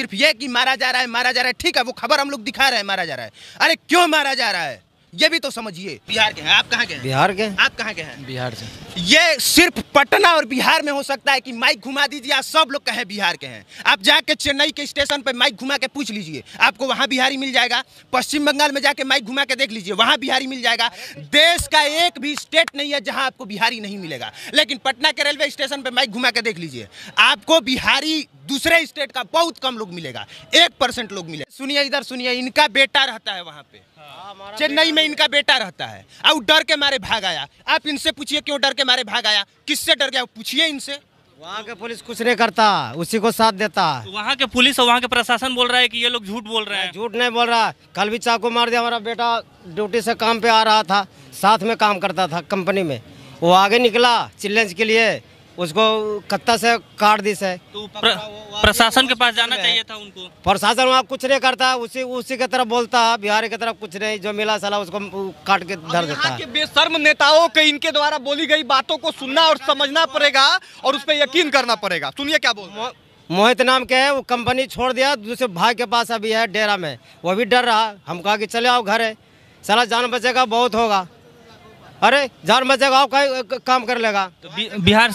सिर्फ ये कि मारा जा रहा है, ठीक है, वो खबर हम लोग दिखा रहे हैं, मारा जा रहा है। अरे क्यों मारा जा रहा है ये भी तो समझिए। बिहार के हैं आप? कहाँ के हैं? बिहार के। आप कहाँ के हैं? बिहार से। ये सिर्फ पटना और बिहार में हो सकता है कि माइक घुमा दीजिए, आप सब लोग कहें बिहार के हैं। आप जाके चेन्नई के स्टेशन पे माइक घुमा के पूछ लीजिए, आपको वहां बिहारी मिल जाएगा। पश्चिम बंगाल में जाके माइक घुमा के देख लीजिए, वहां बिहारी मिल जाएगा। देश का एक भी स्टेट नहीं है जहां आपको बिहारी नहीं मिलेगा। लेकिन पटना के रेलवे स्टेशन पे माइक घुमा के देख लीजिए, आपको बिहारी दूसरे स्टेट का बहुत कम लोग मिलेगा, 1% लोग मिलेगा। सुनिए इधर सुनिए, इनका बेटा रहता है वहां पे, चेन्नई में इनका बेटा रहता है, और डर के मारे भाग आया। आप इनसे पूछिए क्यों डर के मारे भाग आया, किससे डर गया, पूछिए इनसे। वहाँ के पुलिस कुछ नहीं करता, उसी को साथ देता। तो वहाँ के पुलिस और वहाँ के प्रशासन बोल रहा है कि ये लोग झूठ बोल रहे हैं। झूठ नहीं बोल रहा, कल भी चाकू मार दिया। हमारा बेटा ड्यूटी से काम पे आ रहा था, साथ में काम करता था कंपनी में, वो आगे निकला चैलेंज के लिए, उसको कत्ता से काट दी से। तो प्रशासन के पास जाना चाहिए था उनको। प्रशासन वहाँ कुछ नहीं करता, उसी की तरफ बोलता है, बिहार की तरफ कुछ नहीं, जो मिला साला उसको काट के धर देता है। बेशर्म नेताओं के इनके द्वारा बोली गई बातों को सुनना और समझना पड़ेगा और उस पर यकीन करना पड़ेगा। सुनिए क्या बोल। मोहित नाम के है, वो कंपनी छोड़ दिया, दूसरे भाई के पास अभी है डेरा में, वो भी डर रहा। हम कहा कि चले आओ घर है, साला जान बचेगा बहुत होगा। अरे जान बचेगा आओ, काम कर लेगा। तो बिहार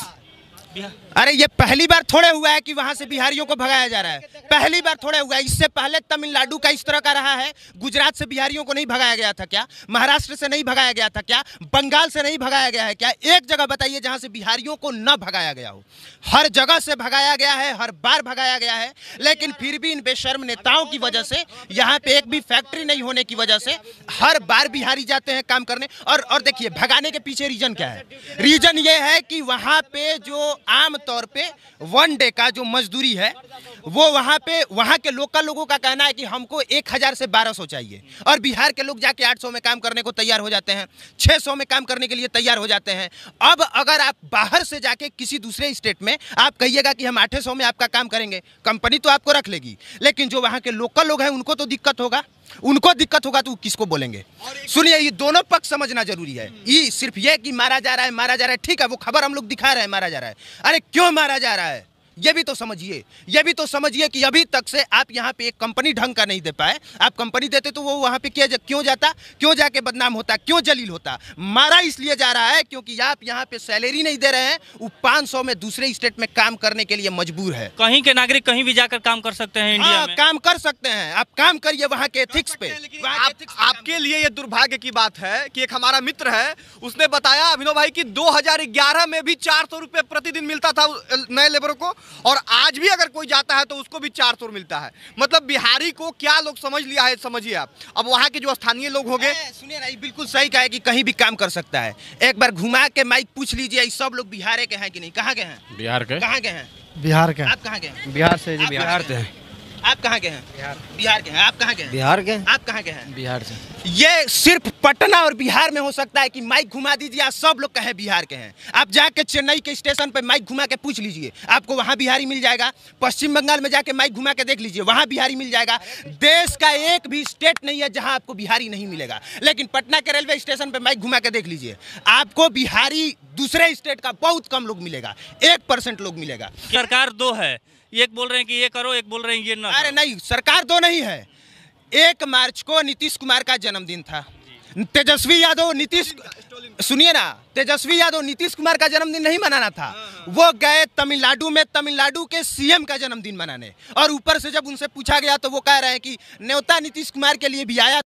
अरे ये पहली बार थोड़े हुआ है कि वहां से बिहारियों को भगाया जा रहा है, पहली बार थोड़े हुआ है। इससे पहले तमिलनाडु का इस तरह का रहा है। गुजरात से बिहारियों को नहीं भगाया गया था क्या? महाराष्ट्र से नहीं भगाया गया था क्या? बंगाल से नहीं भगाया गया है क्या? एक जगह बताइए जहां से बिहारियों को न भगाया गया हो। हर जगह से भगाया गया है, हर बार भगाया गया है। लेकिन फिर भी इन बेशर्म नेताओं की वजह से, यहाँ पे एक भी फैक्ट्री नहीं होने की वजह से हर बार बिहारी जाते हैं काम करने। और देखिए भगाने के पीछे रीजन क्या है? रीजन ये है कि वहां पे जो आम तौर पे 1 डे का जो मजदूरी है, वो वहां पे वहां के लोकल लोगों का कहना है कि हमको 1000 से 1200 चाहिए, और बिहार के लोग जाके 800 में काम करने को तैयार हो जाते हैं, 600 में काम करने के लिए तैयार हो जाते हैं। अब अगर आप बाहर से जाके किसी दूसरे स्टेट में आप कहिएगा कि हम 800 में आपका काम करेंगे, कंपनी तो आपको रख लेगी, लेकिन जो वहां के लोकल लोग हैं उनको तो दिक्कत होगा। उनको दिक्कत होगा तो किसको बोलेंगे? सुनिए, ये दोनों पक्ष समझना जरूरी है। ये सिर्फ ये कि मारा जा रहा है, ठीक है, वो खबर हम लोग दिखा रहे हैं, मारा जा रहा है। अरे क्यों मारा जा रहा है ये भी तो समझिए। ये भी तो समझिए कि अभी तक से आप यहाँ पे एक कंपनी ढंग का नहीं दे पाए। आप कंपनी देते तो वो वहाँ पे क्यों जाता, क्यों जाके बदनाम होता, क्यों जलील होता? मारा इसलिए जा रहा है क्योंकि आप यहाँ पे सैलरी नहीं दे रहे हैं, वो 500 में दूसरे स्टेट में काम करने के लिए मजबूर है। कहीं के नागरिक कहीं भी जाकर काम कर सकते हैं इंडिया में। काम कर सकते हैं, आप काम करिए वहाँ के एथिक्स पे। आपके लिए ये दुर्भाग्य की बात है कि एक हमारा मित्र है, उसने बताया अभिनव भाई कि 2011 में भी 400 रुपये प्रतिदिन मिलता था नए लेबरों को, और आज भी अगर कोई जाता है तो उसको भी 400 मिलता है। मतलब बिहारी को क्या लोग समझ लिया है, समझिए आप। अब वहाँ के जो स्थानीय लोग होंगे, सुनिए ना, बिल्कुल सही कहा है कि कहीं भी काम कर सकता है। एक बार घुमा के माइक पूछ लीजिए, सब लोग बिहार के हैं कि नहीं? कहाँ के हैं? बिहार के। कहाँ के हैं? बिहार के। आप कहाँ के हैं? बिहार से जी। बिहार से हैं। आप कहाँ के हैं? बिहार के हैं। आप कहाँ के हैं? बिहार के। आप कहाँ के हैं? बिहार से। ये सिर्फ पटना और बिहार में हो सकता है कि माइक घुमा दीजिए, आप सब लोग कहें बिहार के हैं। आप जाके चेन्नई के स्टेशन पे माइक घुमा के पूछ लीजिए, आपको वहां बिहारी मिल जाएगा। पश्चिम बंगाल में जाके माइक घुमा के देख लीजिए, वहां बिहारी मिल जाएगा। देश का एक भी स्टेट नहीं है जहां आपको बिहारी नहीं मिलेगा। लेकिन पटना के रेलवे स्टेशन पे माइक घुमा के देख लीजिए, आपको बिहारी दूसरे स्टेट का बहुत कम लोग मिलेगा, 1% लोग मिलेगा। सरकार दो है, एक बोल रहे हैं कि ये करो, एक बोल रहे हैं ये ना। अरे नहीं, सरकार दो नहीं है। 1 मार्च को नीतीश कुमार का जन्मदिन था। तेजस्वी यादव सुनिए ना, तेजस्वी यादव नीतीश कुमार का जन्मदिन नहीं मनाना था, वो गए तमिलनाडु में तमिलनाडु के सीएम का जन्मदिन मनाने, और ऊपर से जब उनसे पूछा गया तो वो कह रहे हैं कि न्योता नीतीश कुमार के लिए भी आया।